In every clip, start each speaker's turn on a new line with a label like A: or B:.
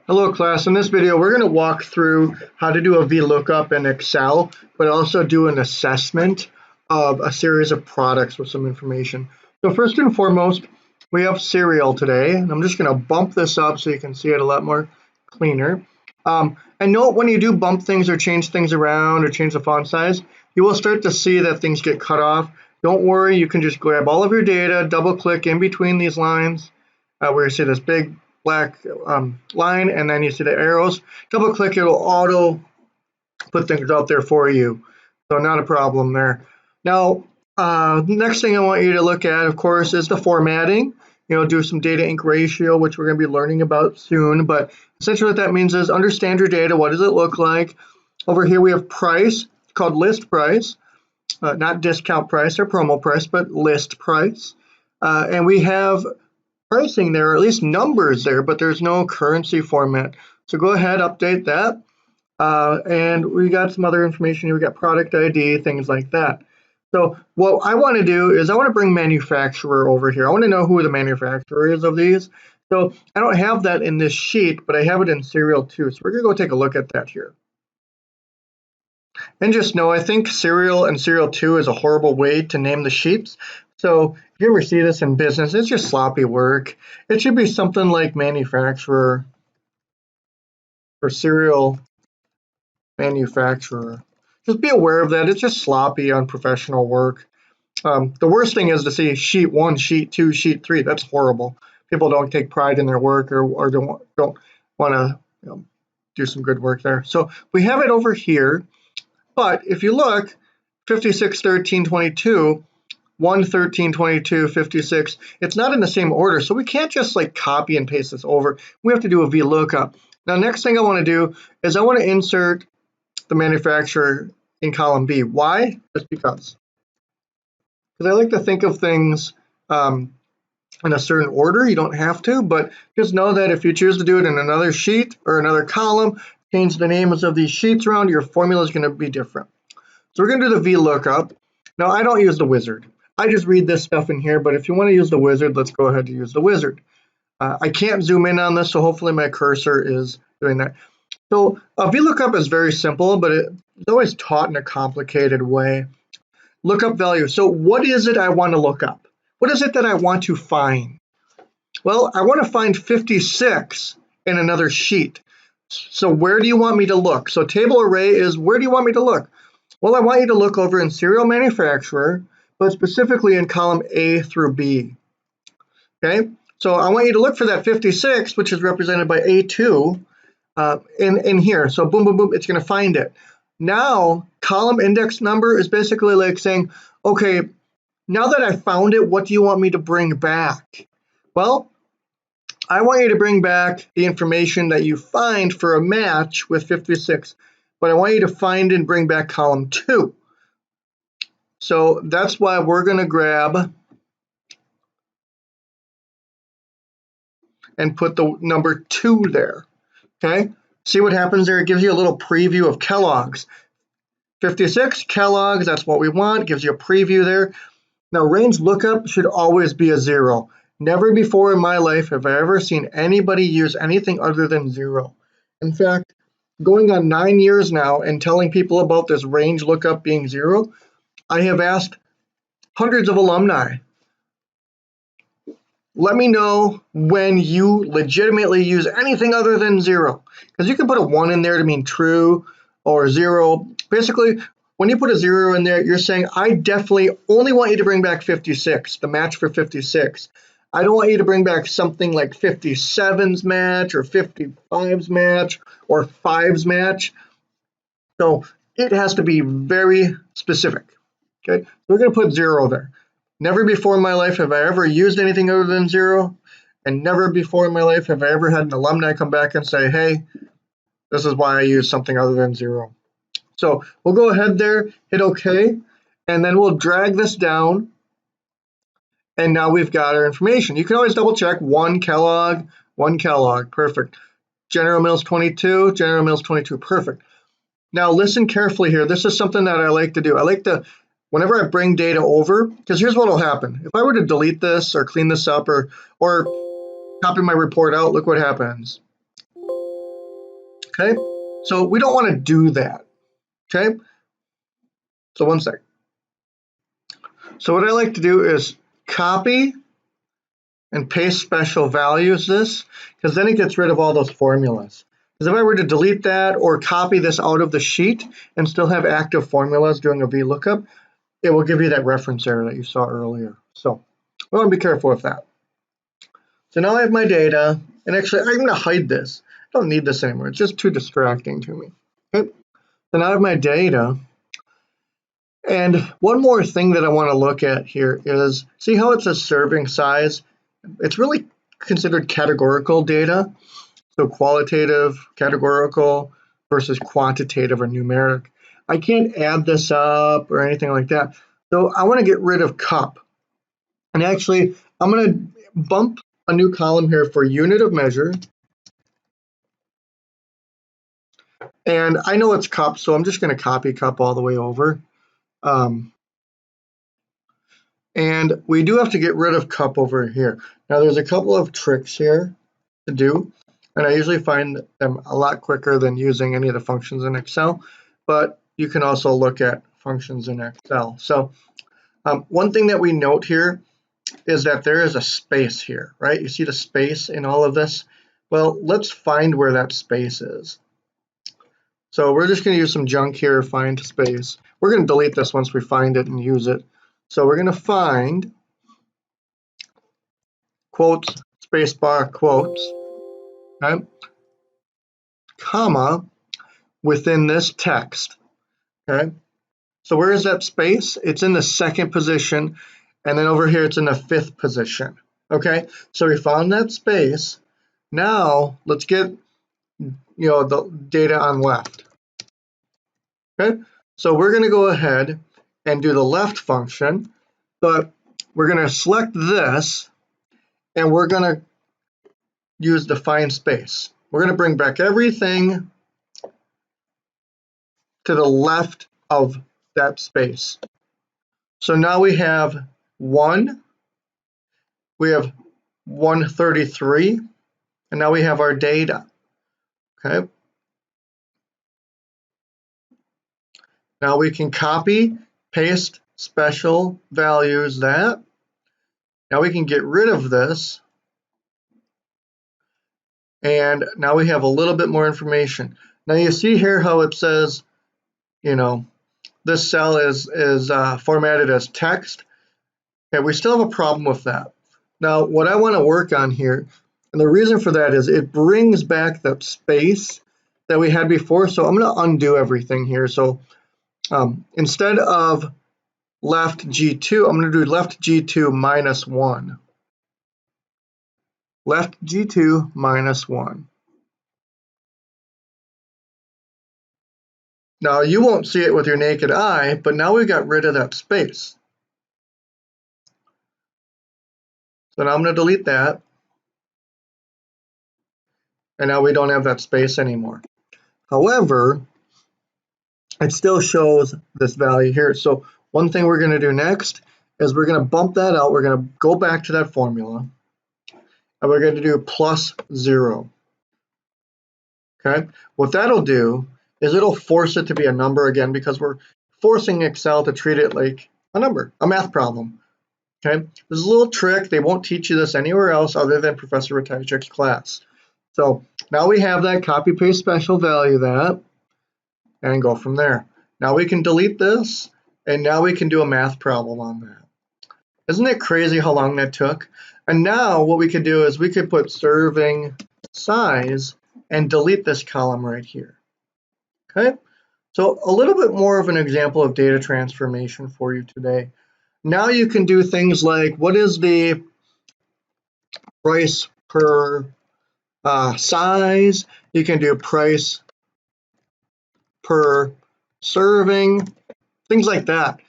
A: Hello class, in this video we're going to walk through how to do a VLOOKUP in Excel, but also do an assessment of a series of products with some information. So first and foremost, we have cereal today, and I'm just going to bump this up so you can see it a lot more cleaner. And note when you do bump things or change things around or change the font size, you will start to see that things get cut off. Don't worry, you can just grab all of your data, double click in between these lines where you see this big black line, and then you see the arrows. Double click, it'll auto put things out there for you. So not a problem there. Now, the next thing I want you to look at, of course, is the formatting. Do some data ink ratio, which we're going to be learning about soon. But essentially what that means is understand your data. What does it look like? Over here we have price, called list price. Not discount price or promo price, but list price. And we have pricing there, or at least numbers there, but there's no currency format. So go ahead, update that. And we got some other information here. We got product ID, things like that. So what I want to do is I want to bring manufacturer over here. I want to know who the manufacturer is of these. So I don't have that in this sheet, but I have it in Serial 2. So we're going to go take a look at that here. And just know, I think Serial and Serial 2 is a horrible way to name the sheets. So if you ever see this in business, it's just sloppy work. It should be something like manufacturer or serial manufacturer. Just be aware of that. It's just sloppy, unprofessional work. The worst thing is to see sheet 1, sheet 2, sheet 3. That's horrible. People don't take pride in their work or don't want to do some good work there. So we have it over here. But if you look, 56, 13, 22, 1, 13, 22, 56, it's not in the same order. So we can't just like copy and paste this over. We have to do a VLOOKUP. Now, next thing I want to do is I want to insert the manufacturer in column B. Why? Just because I like to think of things in a certain order. You don't have to, but just know that if you choose to do it in another sheet or another column, change the names of these sheets around, your formula is going to be different. So we're going to do the VLOOKUP. Now, I don't use the wizard. I just read this stuff in here, but if you want to use the wizard, let's go ahead and use the wizard. I can't zoom in on this, so hopefully my cursor is doing that. So a VLOOKUP is very simple, but it's always taught in a complicated way. Lookup value. So what is it I want to look up? What is it that I want to find? Well, I want to find 56 in another sheet. So where do you want me to look? So table array is, where do you want me to look? Well, I want you to look over in serial manufacturer, but specifically in column A through B. Okay, so I want you to look for that 56, which is represented by A2 in here. So boom, boom, boom, it's going to find it. Now, column index number is basically like saying, okay, now that I found it, what do you want me to bring back? Well, I want you to bring back the information that you find for a match with 56, but I want you to find and bring back column 2. So that's why we're going to grab and put the number 2 there. Okay, see what happens there? It gives you a little preview of Kellogg's. 56, Kellogg's, that's what we want. Gives you a preview there. Now, range lookup should always be a 0. Never before in my life have I ever seen anybody use anything other than 0. In fact, going on 9 years now and telling people about this range lookup being 0, I have asked hundreds of alumni, let me know when you legitimately use anything other than 0. Because you can put a 1 in there to mean true or 0. Basically, when you put a 0 in there, you're saying, I definitely only want you to bring back 56, the match for 56. I don't want you to bring back something like 57's match or 55's match or 5's match. So it has to be very specific. Okay, so we're going to put 0 there. Never before in my life have I ever used anything other than 0, and never before in my life have I ever had an alumni come back and say, hey, this is why I use something other than 0. So we'll go ahead there, hit OK, and then we'll drag this down, and now we've got our information. You can always double check 1 Kellogg, 1 Kellogg, perfect. General Mills 22, General Mills 22, perfect. Now listen carefully here. This is something that I like to do. I like to, whenever I bring data over, because here's what will happen. If I were to delete this or clean this up or copy my report out, look what happens. Okay, so we don't want to do that. Okay, so one sec. So what I like to do is copy and paste special values this, because then it gets rid of all those formulas. Because if I were to delete that or copy this out of the sheet and still have active formulas doing a VLOOKUP, it will give you that reference error that you saw earlier. So I want to be careful with that. So now I have my data, and actually I'm going to hide this. I don't need this anymore. It's just too distracting to me. Okay. So now I have my data. And one more thing that I want to look at here is, see how it says serving size? It's really considered categorical data. So qualitative, categorical versus quantitative or numeric. I can't add this up or anything like that. So I want to get rid of cup. And actually, I'm going to bump a new column here for unit of measure. And I know it's cup, so I'm just going to copy cup all the way over. And we do have to get rid of cup over here. Now there's a couple of tricks here to do, and I usually find them a lot quicker than using any of the functions in Excel, but you can also look at functions in Excel. So one thing that we note here is that there is a space here, right? You see the space in all of this? Well, let's find where that space is. So we're just going to use some junk here, find space. We're going to delete this once we find it and use it. So we're going to find quotes, spacebar, quotes, okay, comma, within this text, okay? So where is that space? It's in the second position, and then over here it's in the fifth position, okay? So we found that space. Now let's get, the data on left, okay? So we're going to go ahead and do the left function, but we're going to select this, and we're going to use the find space. We're going to bring back everything to the left of that space. So now we have 1, we have 133, and now we have our data, okay? Now we can copy, paste special values that. Now we can get rid of this, and now we have a little bit more information. Now you see here how it says, this cell is formatted as text. Okay, we still have a problem with that. Now, what I want to work on here, and the reason for that is it brings back that space that we had before. So I'm going to undo everything here. So instead of left G2, I'm going to do left G2 minus 1. Left G2 minus 1. Now, you won't see it with your naked eye, but now we got rid of that space. So now I'm going to delete that. And now we don't have that space anymore. However, it still shows this value here. So one thing we're going to do next is we're going to bump that out. We're going to go back to that formula, and we're going to do plus 0. Okay, what that'll do is it'll force it to be a number again, because we're forcing Excel to treat it like a number, a math problem. Okay, this is a little trick. They won't teach you this anywhere else other than Professor Ratajic's class. So now we have that copy paste special value that, and go from there. Now we can delete this, and now we can do a math problem on that. Isn't it crazy how long that took? And now what we could do is we could put serving size and delete this column right here. Okay, so a little bit more of an example of data transformation for you today. Now you can do things like, what is the price per size? You can do price per serving, things like that.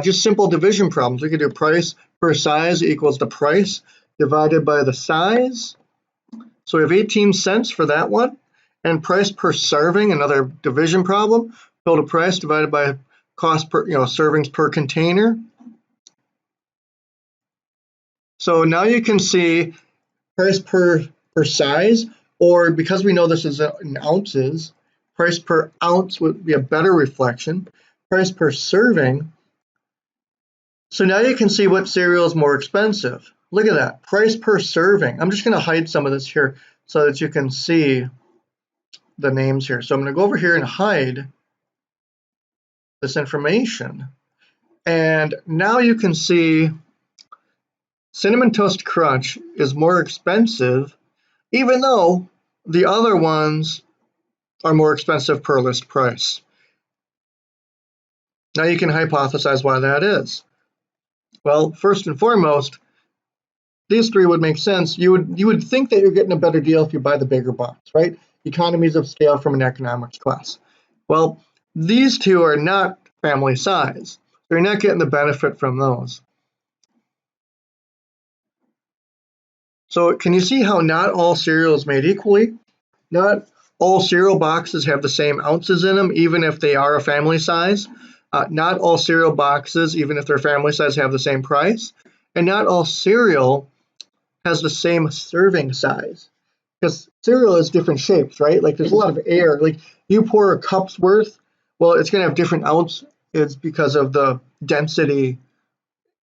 A: Just simple division problems. We could do price per size equals the price divided by the size. So we have 18 cents for that one. And price per serving, another division problem. Total price divided by cost per, servings per container. So now you can see price per size. Or because we know this is in ounces, price per ounce would be a better reflection. Price per serving. So now you can see what cereal is more expensive. Look at that, price per serving. I'm just going to hide some of this here so that you can see the names here. So I'm going to go over here and hide this information. And now you can see Cinnamon Toast Crunch is more expensive, even though the other ones are more expensive per list price. Now you can hypothesize why that is. Well, first and foremost, these three would make sense. You would think that you're getting a better deal if you buy the bigger box, right? Economies of scale from an economics class. Well, these two are not family size. You're not getting the benefit from those. So can you see how not all cereal is made equally? Not all cereal boxes have the same ounces in them, even if they are a family size. Not all cereal boxes, even if they're family size, have the same price. And not all cereal has the same serving size. Because cereal is different shapes, right? Like there's a lot of air. Like you pour a cup's worth, well, it's going to have different ounces because of the density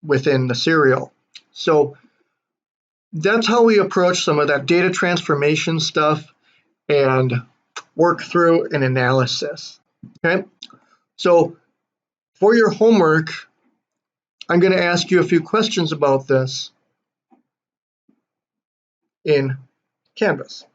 A: within the cereal. So that's how we approach some of that data transformation stuff and work through an analysis. Okay, so for your homework, I'm going to ask you a few questions about this in Canvas.